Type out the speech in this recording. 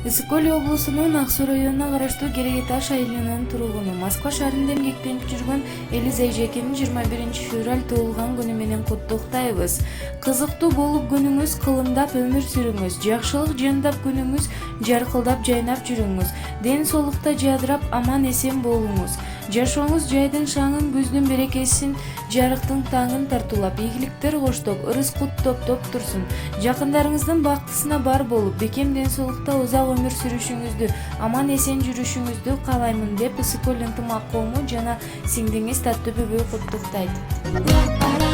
Ысык-Көл облусунун Ак Суу районуна караштуу Кереге Таш айылынын тургуну Москва шаарында эмгектенип жүргөн Элиза эжекенин 21-февраль туулган күнү менен куттуктайбыз. Кызыктуу болуп күнүңүз, кылымдап өмүр сүрүңүз, жакшылык жыйындап күнүңүз, жаркылдап жайнап жүрүңүз, ден соолукта жадырап аман эсен болуңуз. Жашооңуз жайдын шаңын, күздүн берекесин, жарыктын таңын тартуулап, ийгиликтер коштоп, ырыс-кут топтоп турсун. Жакындарыңыздын бактысына бар болуп, бекем ден соолукта узак өмүр сүрүшүңүздү, аман эсен жүрүшүңүздү каалаймын деп Ысык-Көл ынтымак коому жана сиңдиңиз Таттуу Бөбөй куттуктайт.